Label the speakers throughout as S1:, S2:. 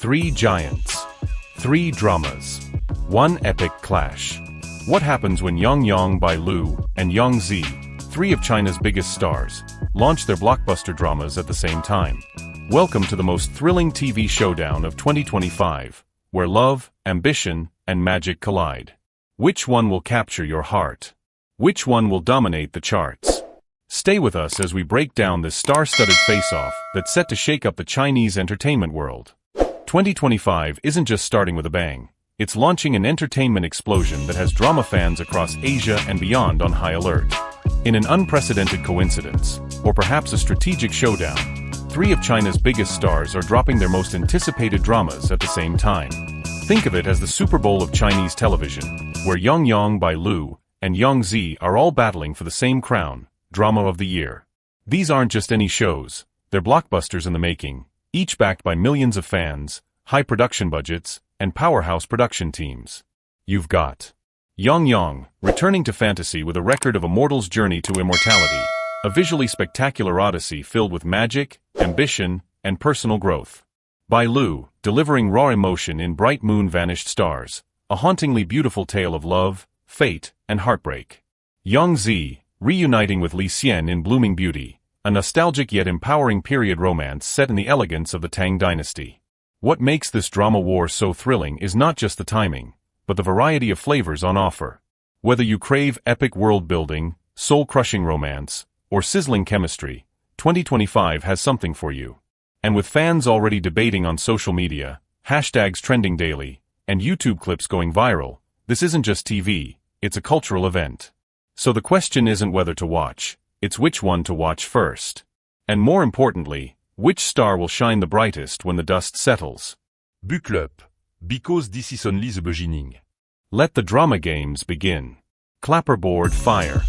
S1: Three giants. Three dramas. One epic clash. What happens when Bai Lu and Zi, three of China's biggest stars, launch their blockbuster dramas at the same time? Welcome to the most thrilling TV showdown of 2025, where love, ambition, and magic collide. Which one will capture your heart? Which one will dominate the charts? Stay with us as we break down this star-studded face-off that's set to shake up the Chinese entertainment world. 2025 isn't just starting with a bang. It's launching an entertainment explosion that has drama fans across Asia and beyond on high alert. In an unprecedented coincidence, or perhaps a strategic showdown, three of China's biggest stars are dropping their most anticipated dramas at the same time. Think of it as the Super Bowl of Chinese television, where Bai Lu and Zi are all battling for the same crown, Drama of the Year. These aren't just any shows, they're blockbusters in the making, each backed by millions of fans, high production budgets, and powerhouse production teams. You've got Yang, returning to fantasy with a record of Immortals' journey to immortality, a visually spectacular odyssey filled with magic, ambition, and personal growth. Bai Lu, delivering raw emotion in Bright Moon Vanished Stars, a hauntingly beautiful tale of love, fate, and heartbreak. Zi, reuniting with Li Xian in Blooming Beauty, a nostalgic yet empowering period romance set in the elegance of the Tang dynasty. What makes this drama war so thrilling is not just the timing, but the variety of flavors on offer. Whether you crave epic world-building, soul-crushing romance, or sizzling chemistry, 2025 has something for you. And with fans already debating on social media, hashtags trending daily, and YouTube clips going viral, this isn't just TV, it's a cultural event. So the question isn't whether to watch, it's which one to watch first. And more importantly, which star will shine the brightest when the dust settles?
S2: Buckle up, because this is only the beginning.
S1: Let the drama games begin. Clapperboard fire.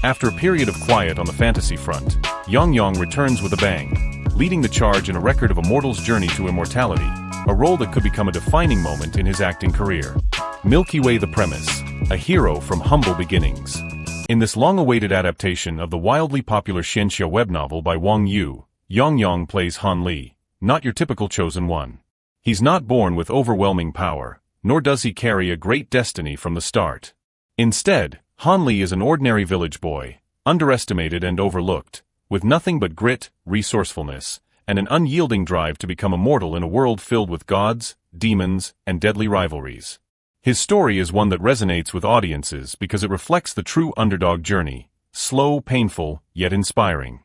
S1: After a period of quiet on the fantasy front, Yang returns with a bang, leading the charge in a record of Immortals' journey to immortality, a role that could become a defining moment in his acting career. Milky Way the premise, a hero from humble beginnings. In this long-awaited adaptation of the wildly popular Xianxia web novel by Wang Yu, Yang plays Han Li, not your typical chosen one. He's not born with overwhelming power, nor does he carry a great destiny from the start. Instead, Han Li is an ordinary village boy, underestimated and overlooked, with nothing but grit, resourcefulness, and an unyielding drive to become immortal in a world filled with gods, demons, and deadly rivalries. His story is one that resonates with audiences because it reflects the true underdog journey, slow, painful, yet inspiring.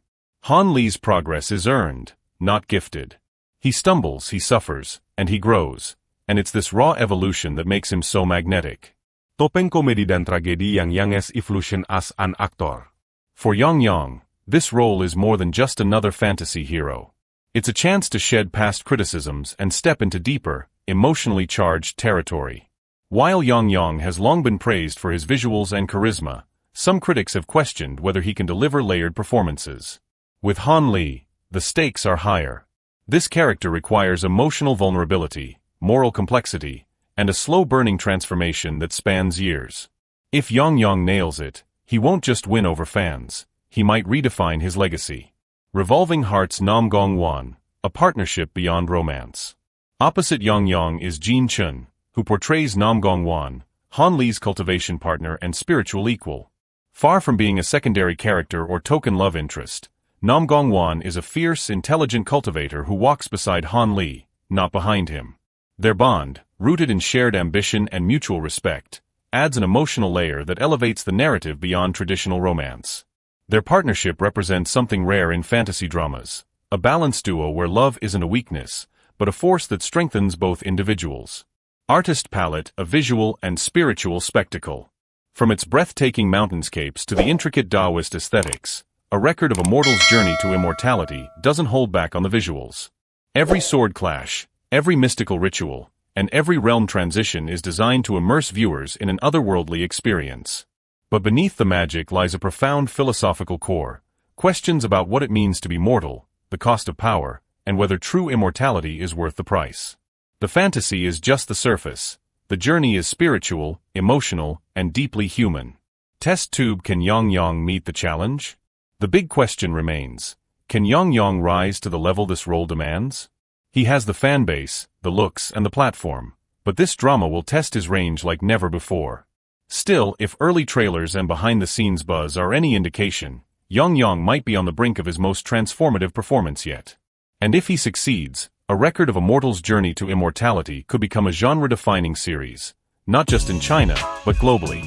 S1: Han Li's progress is earned, not gifted. He stumbles, he suffers, and he grows, and it's this raw evolution that makes him so magnetic.
S2: Topeng komedi dan tragedi Yang's evolution as an actor.
S1: For Yang, this role is more than just another fantasy hero. It's a chance to shed past criticisms and step into deeper, emotionally charged territory. While Yang has long been praised for his visuals and charisma, some critics have questioned whether he can deliver layered performances. With Han Li, the stakes are higher. This character requires emotional vulnerability, moral complexity, and a slow-burning transformation that spans years. If Yang nails it, he won't just win over fans, he might redefine his legacy. Revolving Hearts Nam Gong Wan, a partnership beyond romance. Opposite Yang is Jin Chun, who portrays Nam Gong Wan, Han Li's cultivation partner and spiritual equal. Far from being a secondary character or token love interest, Nam Gong Wan is a fierce, intelligent cultivator who walks beside Han Li, not behind him. Their bond, rooted in shared ambition and mutual respect, adds an emotional layer that elevates the narrative beyond traditional romance. Their partnership represents something rare in fantasy dramas, a balanced duo where love isn't a weakness, but a force that strengthens both individuals. Artist palette, a visual and spiritual spectacle. From its breathtaking mountainscapes to the intricate Taoist aesthetics, a record of Immortals' journey to immortality doesn't hold back on the visuals. Every sword clash, every mystical ritual, and every realm transition is designed to immerse viewers in an otherworldly experience. But beneath the magic lies a profound philosophical core, questions about what it means to be mortal, the cost of power, and whether true immortality is worth the price. The fantasy is just the surface. The journey is spiritual, emotional, and deeply human. Test tube: can Yang meet the challenge? The big question remains, can Yang rise to the level this role demands? He has the fan base, the looks, and the platform. But this drama will test his range like never before. Still, if early trailers and behind-the-scenes buzz are any indication, Yang might be on the brink of his most transformative performance yet. And if he succeeds, a record of Immortals' journey to immortality could become a genre-defining series, not just in China, but globally.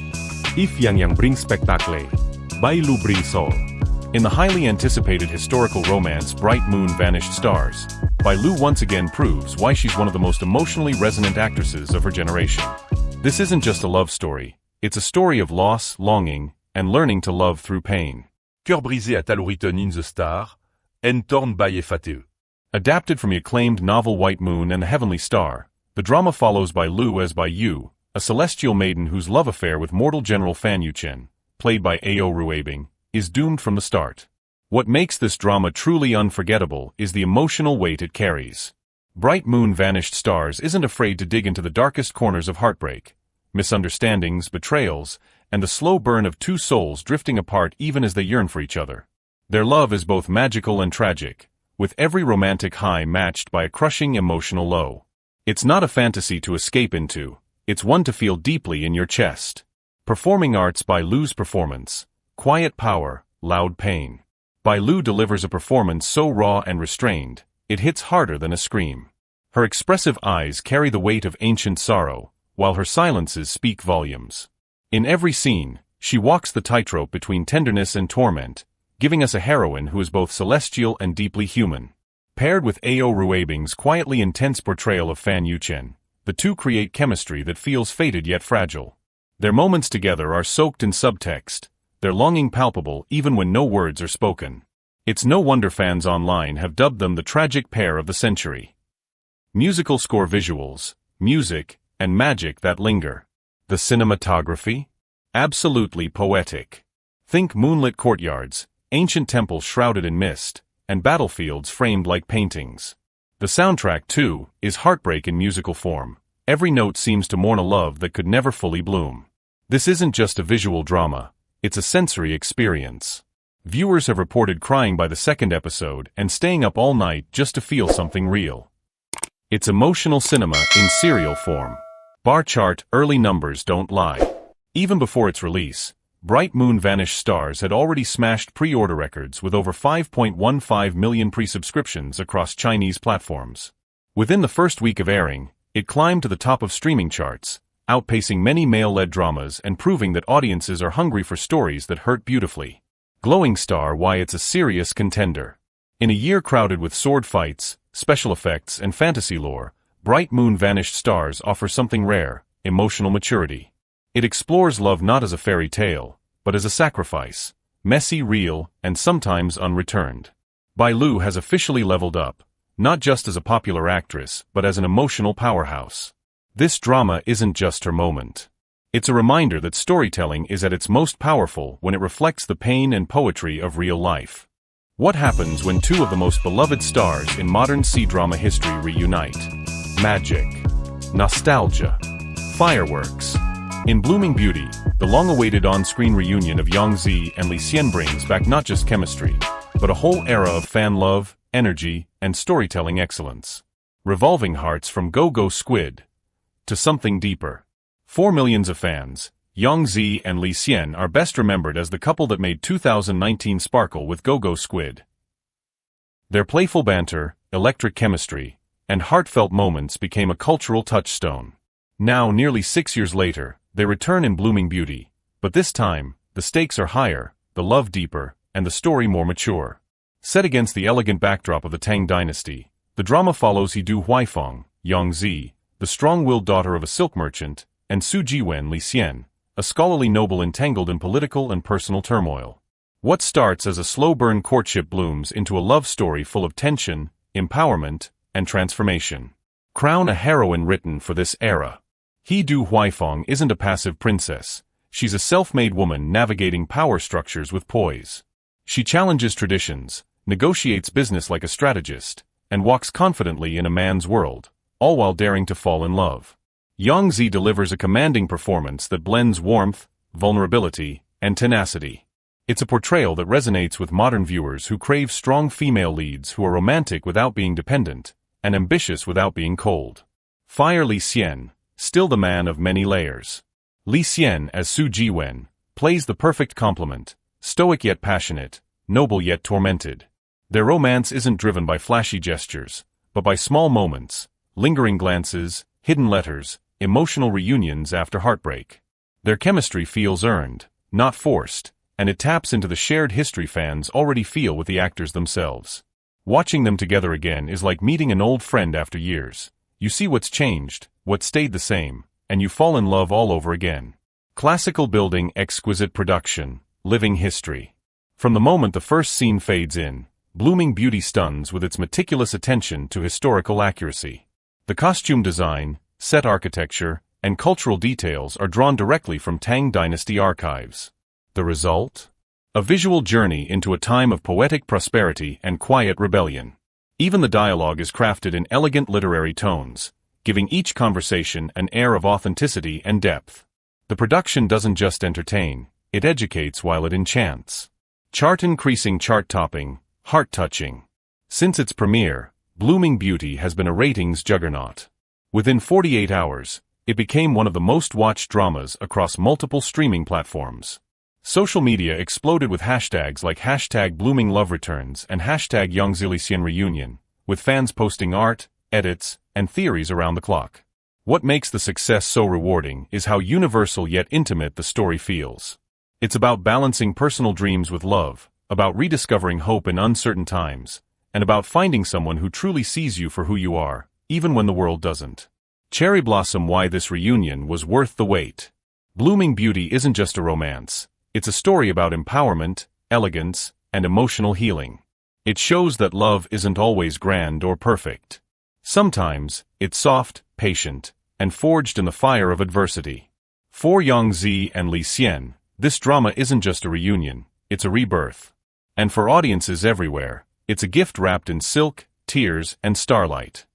S2: If Yang brings spectacle, Bai Lu brings soul.
S1: In the highly anticipated historical romance Bright Moon Vanished Stars, Bai Lu once again proves why she's one of the most emotionally resonant actresses of her generation. This isn't just a love story, it's a story of loss, longing, and learning to love through pain.
S2: Cœur brisé à Taluriton in the Star, and torn by Fateux.
S1: Adapted from the acclaimed novel White Moon and the Heavenly Star, the drama follows Bai Lu as Bai Yu, a celestial maiden whose love affair with mortal General Fan Yuchen, played by Ao Ruabing, is doomed from the start. What makes this drama truly unforgettable is the emotional weight it carries. Bright Moon Vanished Stars isn't afraid to dig into the darkest corners of heartbreak, misunderstandings, betrayals, and the slow burn of two souls drifting apart even as they yearn for each other. Their love is both magical and tragic, with every romantic high matched by a crushing emotional low. It's not a fantasy to escape into, it's one to feel deeply in your chest. Performing arts. Bai Lu's performance. Quiet power, loud pain. Bai Lu delivers a performance so raw and restrained, it hits harder than a scream. Her expressive eyes carry the weight of ancient sorrow, while her silences speak volumes. In every scene, she walks the tightrope between tenderness and torment, giving us a heroine who is both celestial and deeply human. Paired with Ao Ruabing's quietly intense portrayal of Fan Yuchen, the two create chemistry that feels fated yet fragile. Their moments together are soaked in subtext, their longing palpable even when no words are spoken. It's no wonder fans online have dubbed them the tragic pair of the century. Musical score. Visuals, music, and magic that linger. The cinematography? Absolutely poetic. Think moonlit courtyards, ancient temples shrouded in mist, and battlefields framed like paintings. The soundtrack, too, is heartbreak in musical form. Every note seems to mourn a love that could never fully bloom. This isn't just a visual drama, it's a sensory experience. Viewers have reported crying by the second episode and staying up all night just to feel something real. It's emotional cinema in serial form. Bar chart. Early numbers don't lie. Even before its release, Bright Moon Vanished Stars had already smashed pre-order records with over 5.15 million pre-subscriptions across Chinese platforms. Within the first week of airing, it climbed to the top of streaming charts, outpacing many male-led dramas and proving that audiences are hungry for stories that hurt beautifully. Glowing star. Why it's a serious contender. In a year crowded with sword fights, special effects, and fantasy lore, Bright Moon Vanished Stars offers something rare: emotional maturity. It explores love not as a fairy tale, but as a sacrifice, messy, real, and sometimes unreturned. Bai Lu has officially leveled up, not just as a popular actress, but as an emotional powerhouse. This drama isn't just her moment. It's a reminder that storytelling is at its most powerful when it reflects the pain and poetry of real life. What happens when two of the most beloved stars in modern C-drama history reunite? Magic. Nostalgia. Fireworks. In Blooming Beauty, the long-awaited on-screen reunion of Zi and Li Xian brings back not just chemistry, but a whole era of fan love, energy, and storytelling excellence. Revolving hearts from Go-Go Squid to something deeper. For millions of fans, Zi and Li Xian are best remembered as the couple that made 2019 sparkle with Go-Go Squid. Their playful banter, electric chemistry, and heartfelt moments became a cultural touchstone. Now, nearly 6 years later, they return in Blooming Beauty, but this time, the stakes are higher, the love deeper, and the story more mature. Set against the elegant backdrop of the Tang dynasty, the drama follows He Du Huaifeng, Zi, the strong-willed daughter of a silk merchant, and Su Jiwen Li Xian, a scholarly noble entangled in political and personal turmoil. What starts as a slow-burn courtship blooms into a love story full of tension, empowerment, and transformation. Crown a heroine written for this era. He Du Huaifeng isn't a passive princess. She's a self-made woman navigating power structures with poise. She challenges traditions, negotiates business like a strategist, and walks confidently in a man's world, all while daring to fall in love. Zi delivers a commanding performance that blends warmth, vulnerability, and tenacity. It's a portrayal that resonates with modern viewers who crave strong female leads who are romantic without being dependent, and ambitious without being cold. Fire Li Xian, still the man of many layers. Li Xian as Su Jiwen, plays the perfect complement, stoic yet passionate, noble yet tormented. Their romance isn't driven by flashy gestures, but by small moments, lingering glances, hidden letters, emotional reunions after heartbreak. Their chemistry feels earned, not forced, and it taps into the shared history fans already feel with the actors themselves. Watching them together again is like meeting an old friend after years. You see what's changed, what stayed the same, and you fall in love all over again. Classical building, exquisite production, living history. From the moment the first scene fades in, blooming beauty stuns with its meticulous attention to historical accuracy. The costume design, set architecture, and cultural details are drawn directly from Tang Dynasty archives. The result? A visual journey into a time of poetic prosperity and quiet rebellion. Even the dialogue is crafted in elegant literary tones, giving each conversation an air of authenticity and depth. The production doesn't just entertain, it educates while it enchants. Chart-increasing, chart-topping, heart-touching. Since its premiere, Blooming Beauty has been a ratings juggernaut. Within 48 hours, it became one of the most-watched dramas across multiple streaming platforms. Social media exploded with hashtags like #BloomingLoveReturns and #YangZiLiXianReunion, with fans posting art, edits, and theories around the clock. What makes the success so rewarding is how universal yet intimate the story feels. It's about balancing personal dreams with love, about rediscovering hope in uncertain times, and about finding someone who truly sees you for who you are, even when the world doesn't. Cherry blossom why this reunion was worth the wait. Blooming Beauty isn't just a romance. It's a story about empowerment, elegance, and emotional healing. It shows that love isn't always grand or perfect. Sometimes, it's soft, patient, and forged in the fire of adversity. For Zi and Li Xian, this drama isn't just a reunion, it's a rebirth. And for audiences everywhere, it's a gift wrapped in silk, tears, and starlight.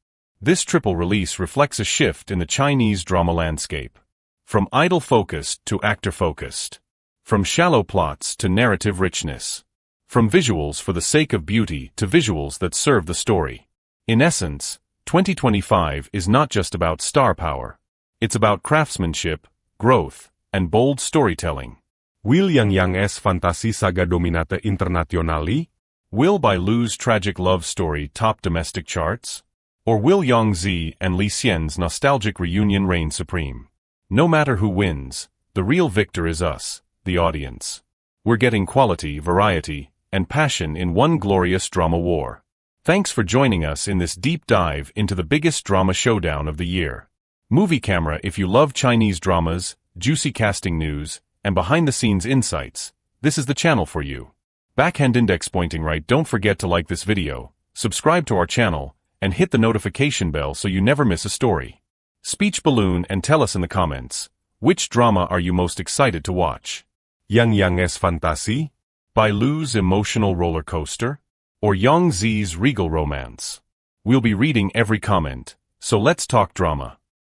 S1: This triple release reflects a shift in the Chinese drama landscape. From idol-focused to actor-focused. From shallow plots to narrative richness. From visuals for the sake of beauty to visuals that serve the story. In essence, 2025 is not just about star power. It's about craftsmanship, growth, and bold storytelling.
S3: Will yang fantasi saga dominate internationali?
S1: Will Bai Lu's tragic love story top domestic charts? Or will Zi and Li Xian's nostalgic reunion reign supreme? No matter who wins, the real victor is us, the audience. We're getting quality, variety, and passion in one glorious drama war. Thanks for joining us in this deep dive into the biggest drama showdown of the year. Movie Camera. If you love Chinese dramas, juicy casting news, and behind-the-scenes insights, this is the channel for you. Backhand index pointing right. Don't forget to like this video, subscribe to our channel, and hit the notification bell so you never miss a story. Speech balloon and tell us in the comments, which drama are you most excited to watch?
S3: Yang fantasi?
S1: Bai Lu's emotional roller coaster? Or Zi's regal romance? We'll be reading every comment, so let's talk drama.